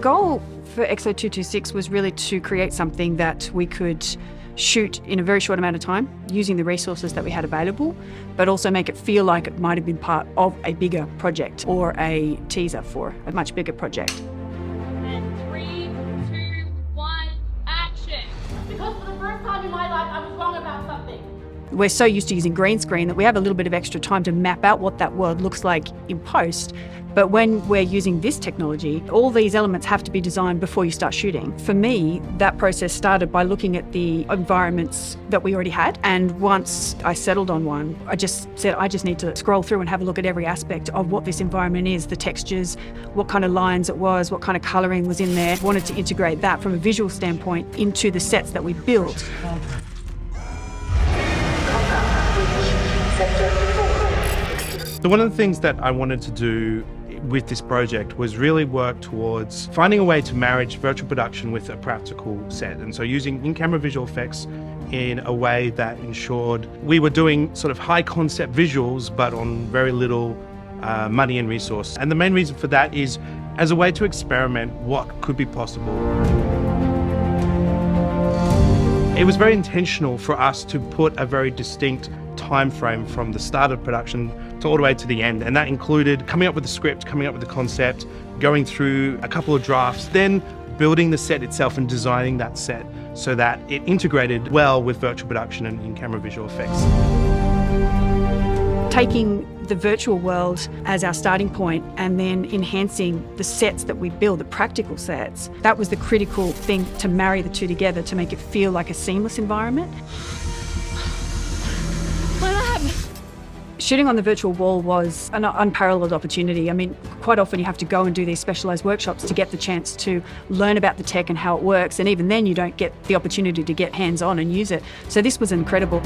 goal for EXO-226 was really to create something that we could shoot in a very short amount of time using the resources that we had available, but also make it feel like it might have been part of a bigger project or a teaser for a much bigger project. And 3, 2, 1, action! Because for the first time in my life, I was wrong about something. We're so used to using green screen that we have a little bit of extra time to map out what that world looks like in post. But when we're using this technology, all these elements have to be designed before you start shooting. For me, that process started by looking at the environments that we already had. And once I settled on one, I just said, I just need to scroll through and have a look at every aspect of what this environment is, the textures, what kind of lines it was, what kind of colouring was in there. I wanted to integrate that from a visual standpoint into the sets that we built. So one of the things that I wanted to do with this project was really work towards finding a way to marry virtual production with a practical set. And so using in-camera visual effects in a way that ensured we were doing sort of high concept visuals, but on very little money and resource. And the main reason for that is as a way to experiment what could be possible. It was very intentional for us to put a very distinct time frame from the start of production to all the way to the end, and that included coming up with the script, coming up with the concept, going through a couple of drafts, then building the set itself and designing that set so that it integrated well with virtual production and in-camera visual effects. Taking the virtual world as our starting point and then enhancing the sets that we build, the practical sets, that was the critical thing to marry the two together to make it feel like a seamless environment. Shooting on the virtual wall was an unparalleled opportunity. I mean, quite often you have to go and do these specialised workshops to get the chance to learn about the tech and how it works, and even then you don't get the opportunity to get hands-on and use it. So this was incredible.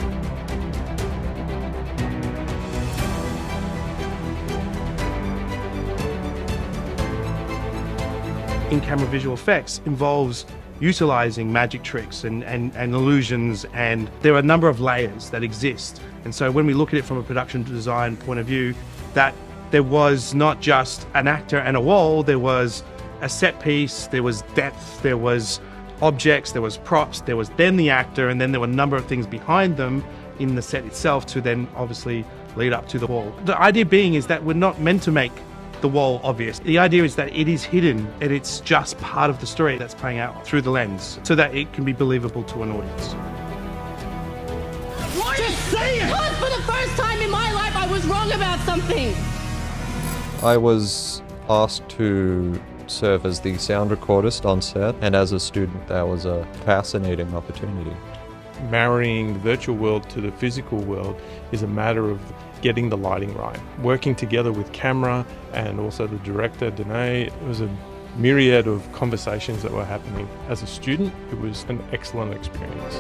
In-camera visual effects involves utilising magic tricks and illusions, and there are a number of layers that exist. And so when we look at it from a production design point of view, that there was not just an actor and a wall, there was a set piece, there was depth, there was objects, there was props, there was then the actor, and then there were a number of things behind them in the set itself to then obviously lead up to the wall. The idea being is that we're not meant to make the wall obvious. The idea is that it is hidden and it's just part of the story that's playing out through the lens so that it can be believable to an audience. Just say it! Because for the first time in my life, I was wrong about something. I was asked to serve as the sound recordist on set, and as a student, that was a fascinating opportunity. Marrying the virtual world to the physical world is a matter of getting the lighting right. Working together with camera and also the director, Denai, it was a myriad of conversations that were happening. As a student, it was an excellent experience.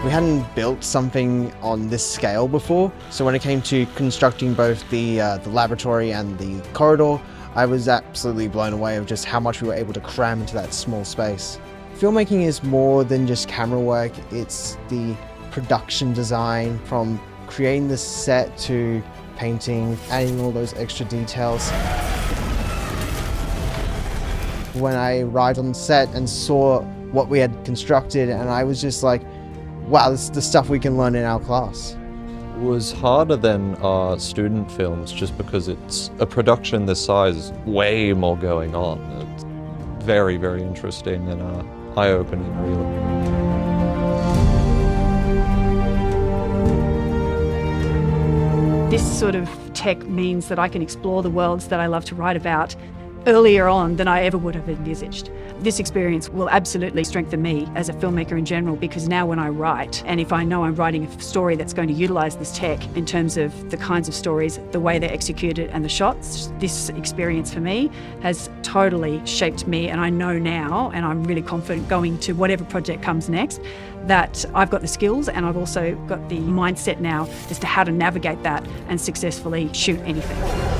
We hadn't built something on this scale before, so when it came to constructing both the laboratory and the corridor, I was absolutely blown away of just how much we were able to cram into that small space. Filmmaking is more than just camera work, it's the production design, from creating the set to painting, adding all those extra details. When I arrived on set and saw what we had constructed, and I was just like, wow, this is the stuff we can learn in our class. It was harder than our student films just because it's a production this size, way more going on. It's very, very interesting and eye-opening, really. This sort of tech means that I can explore the worlds that I love to write about earlier on than I ever would have envisaged. This experience will absolutely strengthen me as a filmmaker in general, because now when I write, and if I know I'm writing a story that's going to utilise this tech in terms of the kinds of stories, the way they're executed and the shots, this experience for me has totally shaped me, and I know now, and I'm really confident going to whatever project comes next, that I've got the skills and I've also got the mindset now as to how to navigate that and successfully shoot anything.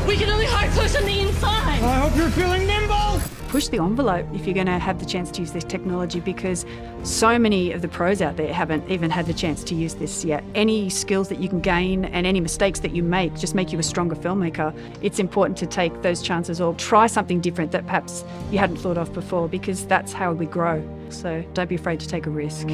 We can only hard push on the inside. I hope you're feeling nimble. push the envelope if you're going to have the chance to use this technology, because so many of the pros out there haven't even had the chance to use this yet. Any skills that you can gain and any mistakes that you make just make you a stronger filmmaker. It's important to take those chances or try something different that perhaps you hadn't thought of before, because that's how we grow. So don't be afraid to take a risk.